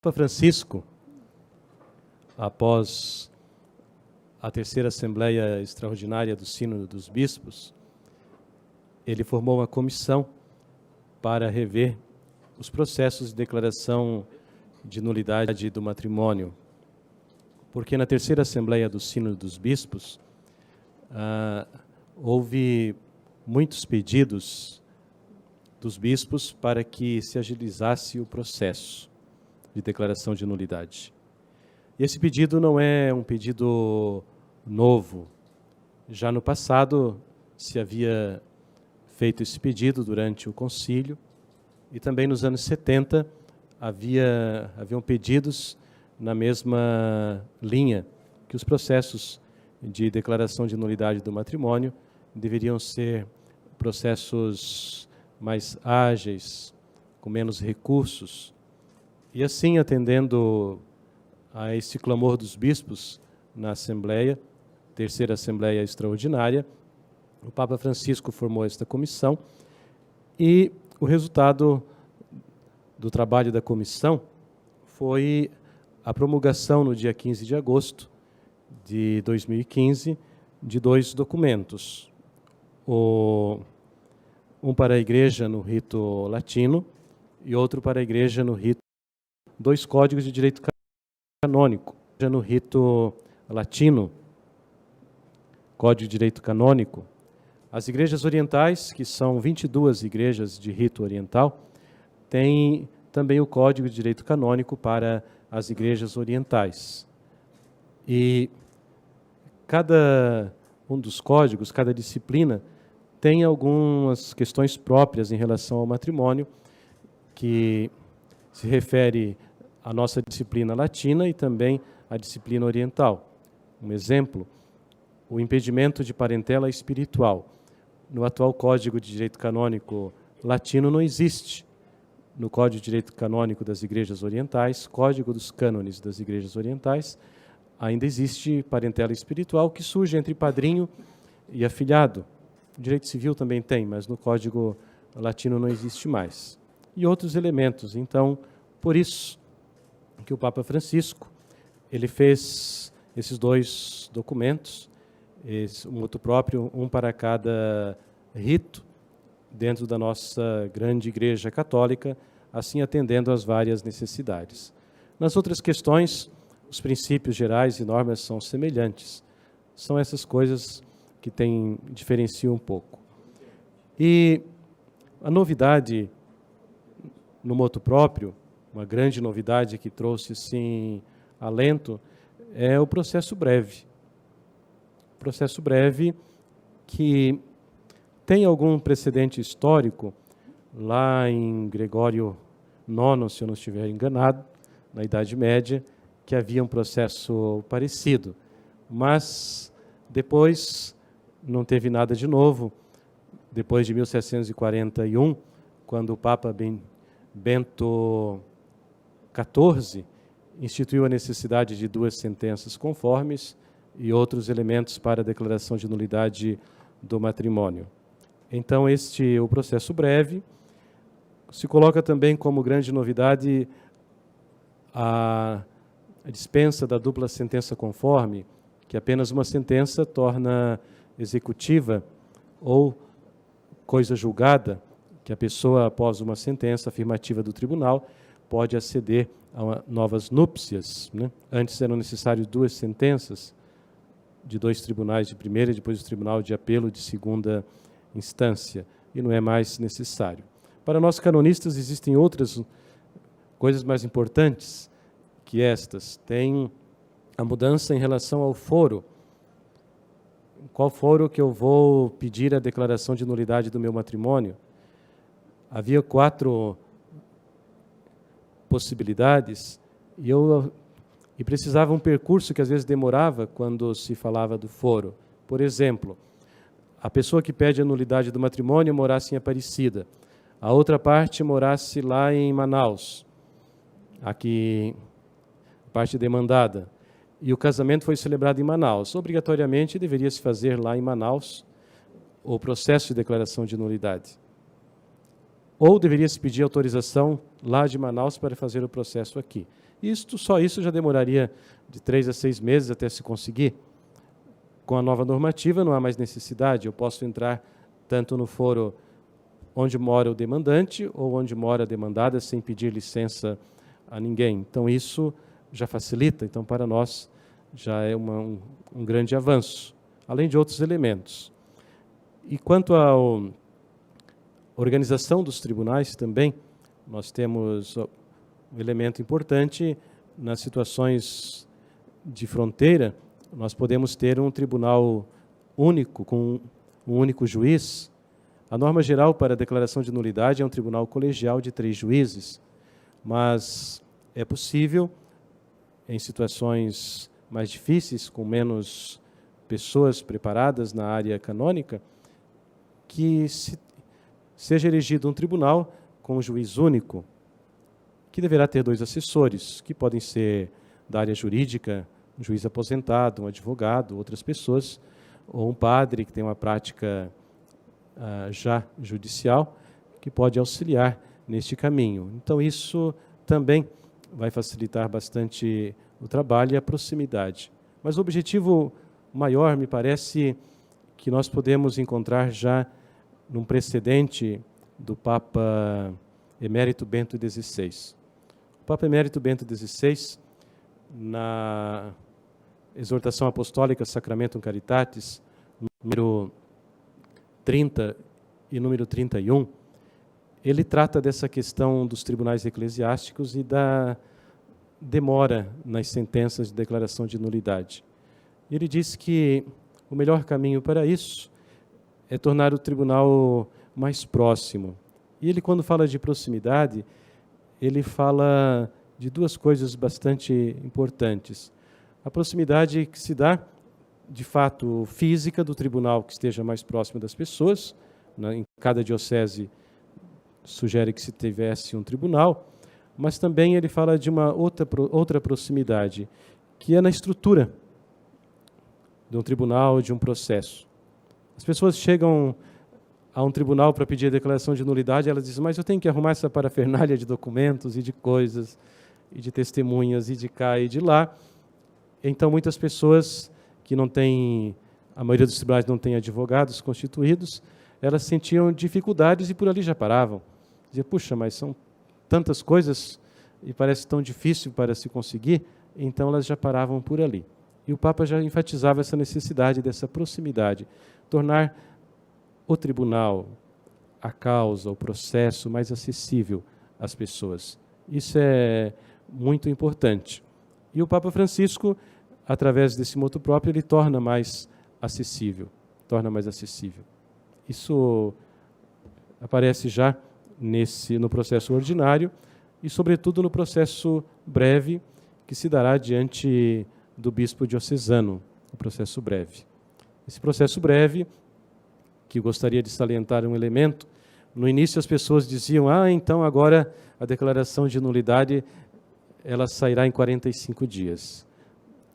Papa Francisco, após a terceira Assembleia Extraordinária do Sínodo dos Bispos, ele formou uma comissão para rever os processos de declaração de nulidade do matrimônio. Porque na terceira Assembleia do Sínodo dos Bispos, houve muitos pedidos dos bispos para que se agilizasse o processo de declaração de nulidade. E esse pedido não é um pedido novo. Já no passado se havia feito esse pedido durante o concílio e também nos anos 70 haviam pedidos na mesma linha, que os processos de declaração de nulidade do matrimônio deveriam ser processos mais ágeis, com menos recursos. E assim, atendendo a esse clamor dos bispos na Assembleia, terceira Assembleia Extraordinária, o Papa Francisco formou esta comissão e o resultado do trabalho da comissão foi a promulgação no dia 15 de agosto de 2015 de dois documentos. Um para a Igreja no rito latino e outro para a Igreja no rito. Dois códigos de direito canônico. No rito latino, Código de Direito Canônico, as igrejas orientais, que são 22 igrejas de rito oriental, têm também o Código de Direito Canônico para as igrejas orientais. E cada um dos códigos, cada disciplina, tem algumas questões próprias em relação ao matrimônio, que se refere à nossa disciplina latina e também à disciplina oriental. Um exemplo, o impedimento de parentela espiritual. No atual Código de Direito Canônico latino não existe. No Código de Direito Canônico das Igrejas Orientais, Código dos Cânones das Igrejas Orientais, ainda existe parentela espiritual que surge entre padrinho e afilhado. O direito civil também tem, mas no Código latino não existe mais. E outros elementos. Então, por isso que o Papa Francisco ele fez esses dois documentos, um motu próprio, um para cada rito, dentro da nossa grande Igreja Católica, assim atendendo às várias necessidades. Nas outras questões, os princípios gerais e normas são semelhantes. São essas coisas que diferenciam um pouco. E a novidade no motu próprio, uma grande novidade que trouxe, sim, alento, é o processo breve. O processo breve que tem algum precedente histórico lá em Gregório IX, se eu não estiver enganado, na Idade Média, que havia um processo parecido. Mas depois não teve nada de novo. Depois de 1741, quando o Papa Bento XIV instituiu a necessidade de duas sentenças conformes e outros elementos para a declaração de nulidade do matrimônio. Então, o processo breve se coloca também como grande novidade a dispensa da dupla sentença conforme, que apenas uma sentença torna executiva ou coisa julgada, que a pessoa, após uma sentença afirmativa do tribunal, pode aceder a novas núpcias, né? Antes eram necessárias duas sentenças de dois tribunais de primeira e depois do tribunal de apelo de segunda instância, e não é mais necessário. Para nós canonistas existem outras coisas mais importantes que estas. Tem a mudança em relação ao foro. Qual foro que eu vou pedir a declaração de nulidade do meu matrimônio? Havia 4 possibilidades e precisava um percurso que às vezes demorava quando se falava do foro. Por exemplo, a pessoa que pede a nulidade do matrimônio morasse em Aparecida, a outra parte morasse lá em Manaus, aqui, parte demandada, e o casamento foi celebrado em Manaus. Obrigatoriamente deveria se fazer lá em Manaus o processo de declaração de nulidade. ou deveria se pedir autorização lá de Manaus para fazer o processo aqui. Só isso já demoraria de 3 a 6 meses até se conseguir. Com a nova normativa não há mais necessidade, eu posso entrar tanto no foro onde mora o demandante ou onde mora a demandada sem pedir licença a ninguém. Então isso já facilita, então para nós já é um grande avanço, além de outros elementos. E quanto à organização dos tribunais também, nós temos um elemento importante nas situações de fronteira. Nós podemos ter um tribunal único, com um único juiz. A norma geral para a declaração de nulidade é um tribunal colegial de 3 juízes, mas é possível, em situações mais difíceis, com menos pessoas preparadas na área canônica, que seja erigido um tribunal com um juiz único, que deverá ter 2 assessores, que podem ser da área jurídica, um juiz aposentado, um advogado, outras pessoas, ou um padre que tem uma prática já judicial, que pode auxiliar neste caminho. Então, isso também vai facilitar bastante o trabalho e a proximidade. Mas o objetivo maior, me parece, que nós podemos encontrar já num precedente do Papa Emérito Bento XVI. O Papa Emérito Bento XVI, na Exortação Apostólica Sacramentum Caritatis, número 30 e número 31, ele trata dessa questão dos tribunais eclesiásticos e da demora nas sentenças de declaração de nulidade. Ele diz que o melhor caminho para isso é tornar o tribunal mais próximo. E ele, quando fala de proximidade, ele fala de 2 coisas bastante importantes. A proximidade que se dá, de fato, física do tribunal que esteja mais próximo das pessoas, né? Em cada diocese sugere que se tivesse um tribunal, mas também ele fala de uma outra proximidade, que é na estrutura de um tribunal, de um processo. As pessoas chegam a um tribunal para pedir a declaração de nulidade, elas dizem, mas eu tenho que arrumar essa parafernália de documentos e de coisas, e de testemunhas, e de cá e de lá. Então, muitas pessoas que não têm, a maioria dos tribunais não tem advogados constituídos, elas sentiam dificuldades e por ali já paravam. Dizia, puxa, mas são tantas coisas e parece tão difícil para se conseguir, então elas já paravam por ali. E o Papa já enfatizava essa necessidade dessa proximidade, tornar o tribunal, a causa, o processo mais acessível às pessoas. Isso é muito importante. E o Papa Francisco, através desse motu próprio, ele torna mais acessível. Isso aparece já no processo ordinário e, sobretudo, no processo breve que se dará diante do bispo diocesano, o processo breve. Esse processo breve, que gostaria de salientar um elemento, no início as pessoas diziam, então agora a declaração de nulidade ela sairá em 45 dias.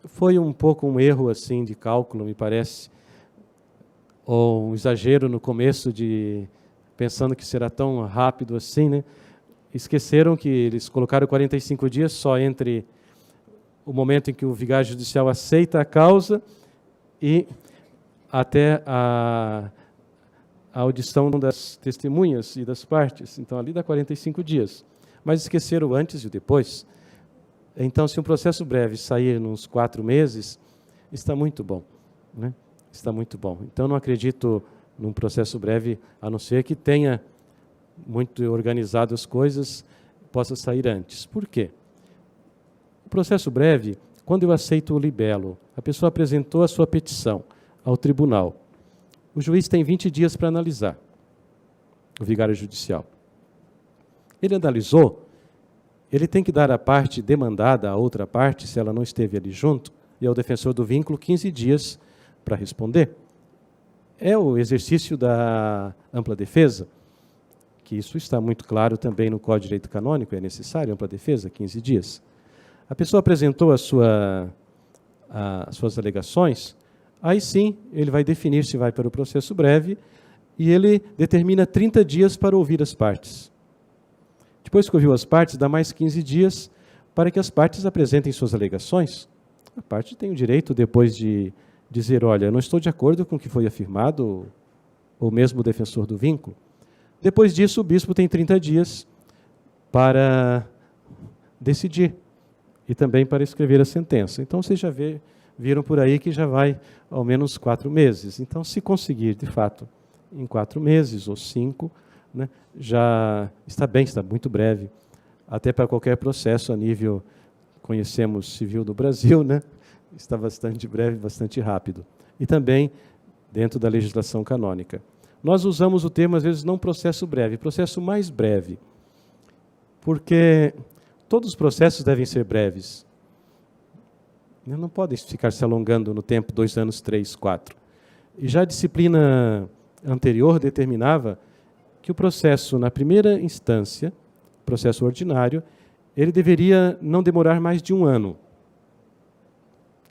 Foi um pouco um erro assim de cálculo, me parece, ou um exagero no começo, pensando que será tão rápido assim, né? Esqueceram que eles colocaram 45 dias só entre o momento em que o vigário judicial aceita a causa e até a audição das testemunhas e das partes. Então, ali dá 45 dias. Mas esqueceram o antes e o depois. Então, se um processo breve sair nos 4 meses, está muito bom, né? Está muito bom. Então, não acredito num processo breve, a não ser que tenha muito organizado as coisas, possa sair antes. Por quê? O processo breve, quando eu aceito o libelo, a pessoa apresentou a sua petição ao tribunal. O juiz tem 20 dias para analisar, o vigário judicial. Ele analisou, ele tem que dar à parte demandada, à outra parte, se ela não esteve ali junto, e ao defensor do vínculo 15 dias para responder. É o exercício da ampla defesa, que isso está muito claro também no Código de Direito Canônico, é necessário ampla defesa, 15 dias. A pessoa apresentou as suas alegações, aí sim ele vai definir se vai para o processo breve e ele determina 30 dias para ouvir as partes. Depois que ouviu as partes, dá mais 15 dias para que as partes apresentem suas alegações. A parte tem o direito, depois de dizer, olha, não estou de acordo com o que foi afirmado, ou mesmo o defensor do vínculo. Depois disso, o bispo tem 30 dias para decidir e também para escrever a sentença. Então, vocês já viram por aí que já vai ao menos 4 meses. Então, se conseguir, de fato, em 4 meses ou 5, né, já está bem, está muito breve. Até para qualquer processo a nível, conhecemos, civil do Brasil, né, está bastante breve, bastante rápido. E também dentro da legislação canônica. Nós usamos o termo, às vezes, não processo breve, processo mais breve. Porque todos os processos devem ser breves. Não podem ficar se alongando no tempo, 2 anos, 3, 4. E já a disciplina anterior determinava que o processo, na primeira instância, processo ordinário, ele deveria não demorar mais de 1 ano.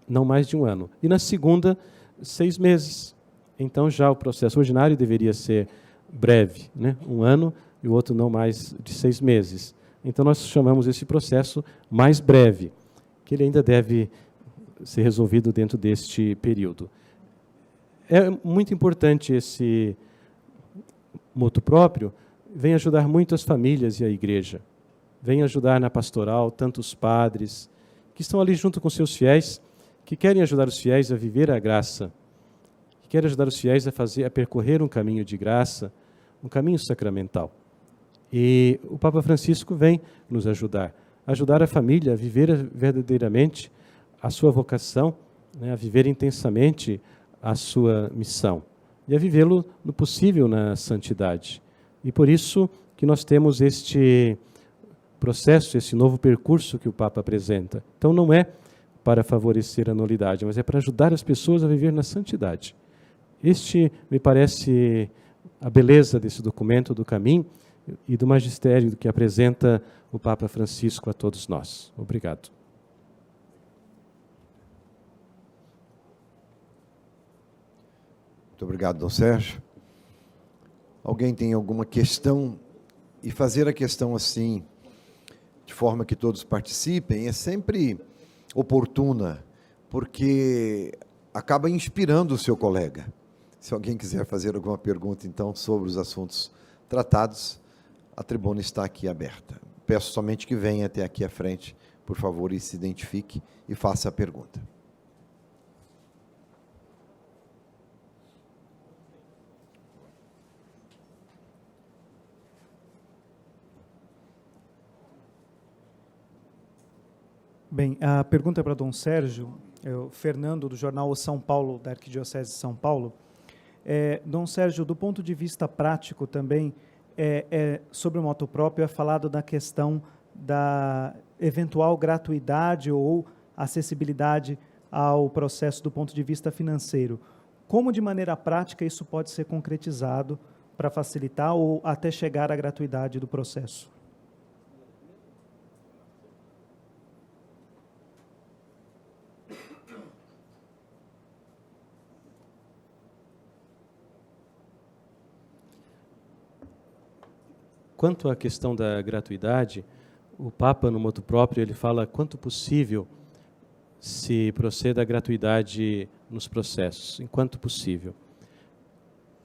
Não mais de 1 ano. E na segunda, 6 meses. Então já o processo ordinário deveria ser breve, né? 1 ano, e o outro não mais de 6 meses. Então nós chamamos esse processo mais breve, que ele ainda deve ser resolvido dentro deste período. É muito importante esse motu próprio, vem ajudar muito as famílias e a igreja. Vem ajudar na pastoral, tanto os padres, que estão ali junto com seus fiéis, que querem ajudar os fiéis a viver a graça, que querem ajudar os fiéis a percorrer um caminho de graça, um caminho sacramental. E o Papa Francisco vem nos ajudar a família a viver verdadeiramente a sua vocação, né, a viver intensamente a sua missão e a vivê-lo no possível na santidade. E por isso que nós temos este processo, esse novo percurso que o Papa apresenta. Então não é para favorecer a nulidade, mas é para ajudar as pessoas a viver na santidade. Este me parece a beleza desse documento do caminho e do magistério que apresenta o Papa Francisco a todos nós. Obrigado. Muito obrigado, Dom Sérgio. Alguém tem alguma questão? E fazer a questão assim, de forma que todos participem, é sempre oportuna, porque acaba inspirando o seu colega. Se alguém quiser fazer alguma pergunta, então, sobre os assuntos tratados, a tribuna está aqui aberta. Peço somente que venha até aqui à frente, por favor, e se identifique e faça a pergunta. Bem, a pergunta é para Dom Sérgio, Fernando, do jornal O São Paulo, da Arquidiocese de São Paulo. Dom Sérgio, do ponto de vista prático também, sobre o motu próprio, é falado da questão da eventual gratuidade ou acessibilidade ao processo do ponto de vista financeiro. Como, de maneira prática, isso pode ser concretizado para facilitar ou até chegar à gratuidade do processo? Quanto à questão da gratuidade, o Papa, no motu próprio, ele fala quanto possível se proceda à gratuidade nos processos, enquanto possível.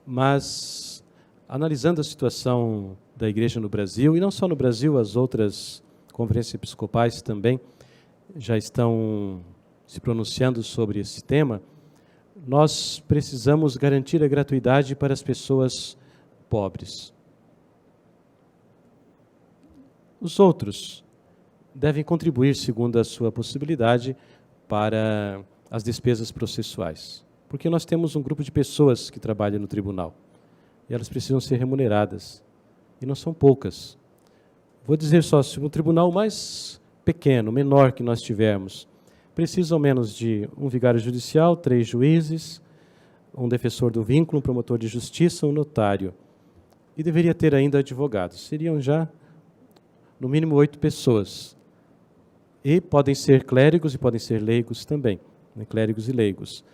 Mas, analisando a situação da Igreja no Brasil, e não só no Brasil, as outras conferências episcopais também já estão se pronunciando sobre esse tema, nós precisamos garantir a gratuidade para as pessoas pobres. Os outros devem contribuir, segundo a sua possibilidade, para as despesas processuais. Porque nós temos um grupo de pessoas que trabalham no tribunal. E elas precisam ser remuneradas. E não são poucas. Vou dizer só, se o tribunal mais pequeno, menor que nós tivermos, precisa ao menos de um vigário judicial, 3 juízes, um defensor do vínculo, um promotor de justiça, um notário. E deveria ter ainda advogados. Seriam já no mínimo 8 pessoas. E podem ser clérigos e podem ser leigos também, né? Clérigos e leigos.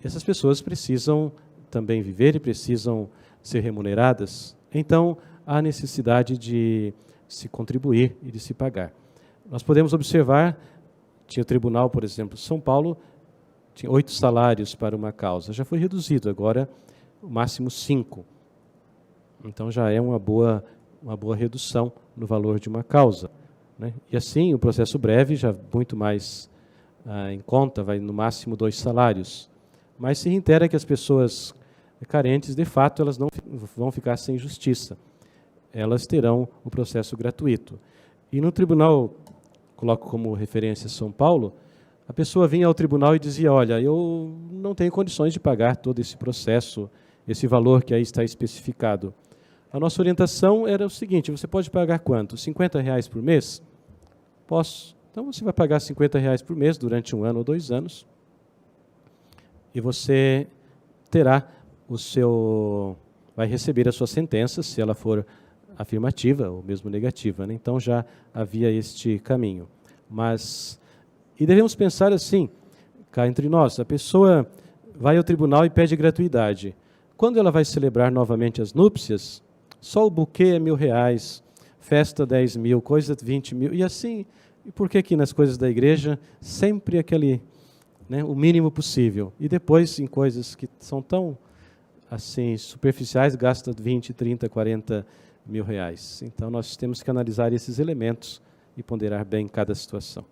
Essas pessoas precisam também viver e precisam ser remuneradas. Então, há necessidade de se contribuir e de se pagar. Nós podemos observar, tinha o tribunal, por exemplo, São Paulo, tinha 8 salários para uma causa, já foi reduzido, agora o máximo 5. Então já é uma boa redução no valor de uma causa, né? E assim, o processo breve já muito mais em conta, vai no máximo 2 salários. Mas se reitera que as pessoas carentes, de fato, elas não vão ficar sem justiça. Elas terão o processo gratuito. E no tribunal, coloco como referência São Paulo, a pessoa vinha ao tribunal e dizia, olha, eu não tenho condições de pagar todo esse processo, esse valor que aí está especificado. A nossa orientação era o seguinte, você pode pagar quanto? R$50 por mês? Posso. Então você vai pagar R$50 por mês durante 1 ano ou 2 anos e você terá vai receber a sua sentença, se ela for afirmativa ou mesmo negativa, né? Então já havia este caminho. E devemos pensar assim, cá entre nós, a pessoa vai ao tribunal e pede gratuidade. Quando ela vai celebrar novamente as núpcias, só o buquê é R$1.000, festa 10 mil, coisa 20 mil, e assim, e por que aqui nas coisas da igreja sempre aquele, né, o mínimo possível, e depois em coisas que são tão assim superficiais, gasta 20, 30, 40 mil reais. Então nós temos que analisar esses elementos e ponderar bem cada situação.